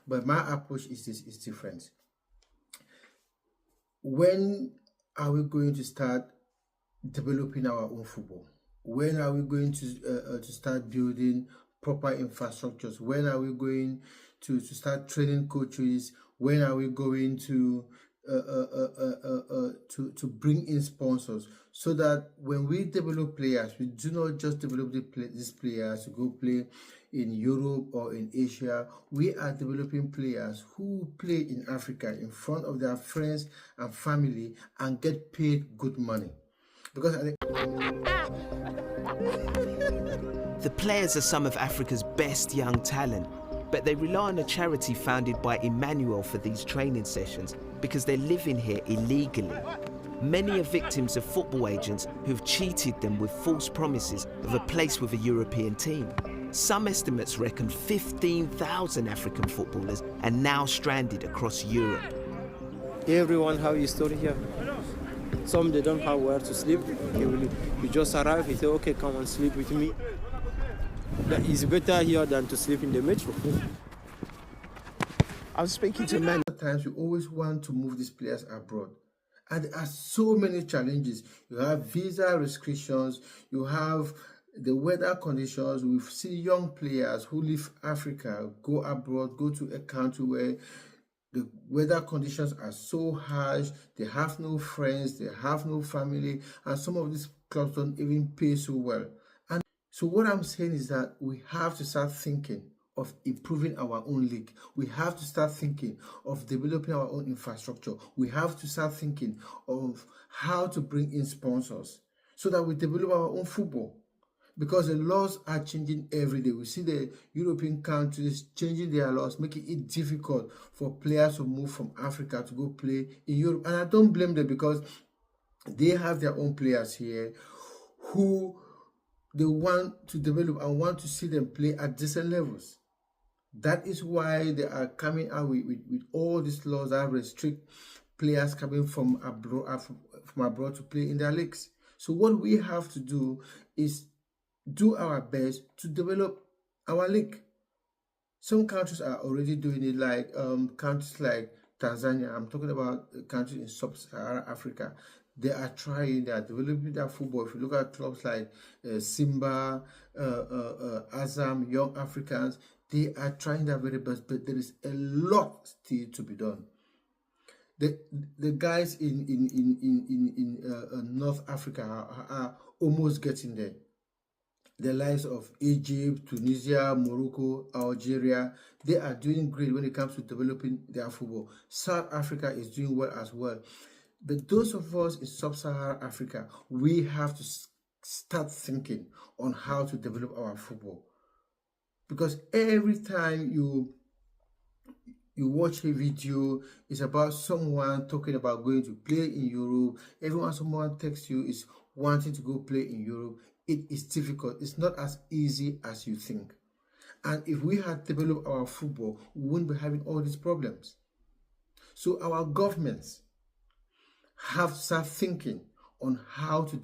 But my approach is different. When are we going to start developing our own football? When are we going to start building proper infrastructures? When are we going to start training coaches? When are we going to bring in sponsors, so that when we develop players, we do not just develop these players to go play in Europe or in Asia. We are developing players who play in Africa in front of their friends and family and get paid good money. Because the players are some of Africa's best young talent, but they rely on a charity founded by Emmanuel for these training sessions because they're living here illegally. Many are victims of football agents who've cheated them with false promises of a place with a European team. Some estimates reckon 15,000 African footballers are now stranded across Europe. Everyone have a story here. Some they don't have where to sleep. You just arrive, you say, okay, come and sleep with me. That is better here than to sleep in the metro. I was speaking to many times you always want to move these players abroad. And there are so many challenges. You have visa restrictions, you have the weather conditions. We've seen young players who leave Africa, go abroad, go to a country where the weather conditions are so harsh, they have no friends, they have no family, and some of these clubs don't even pay so well. And so what I'm saying is that we have to start thinking of improving our own league. We have to start thinking of developing our own infrastructure. We have to start thinking of how to bring in sponsors so that we develop our own football. Because the laws are changing every day. We see the European countries changing their laws, making it difficult for players to move from Africa to go play in Europe. And I don't blame them, because they have their own players here who they want to develop and want to see them play at decent levels. That is why they are coming out with all these laws that restrict players coming from abroad to play in their leagues. So what we have to do is do our best to develop our league. Some countries are already doing it, like countries like Tanzania. I'm talking about countries in sub-Saharan Africa. They are trying, they are developing their football. If you look at clubs like Simba, Azam, Young Africans, they are trying their very best, but there is a lot still to be done. The guys in North Africa are almost getting there. The likes of Egypt, Tunisia, Morocco, Algeria, they are doing great when it comes to developing their football. South Africa is doing well as well. But those of us in sub-Saharan Africa, we have to start thinking on how to develop our football. Because every time you watch a video, it's about someone talking about going to play in Europe. Everyone, someone texts you is wanting to go play in Europe. It is difficult. It's not as easy as you think. And if we had developed our football, we wouldn't be having all these problems. So our governments have to start thinking on how to develop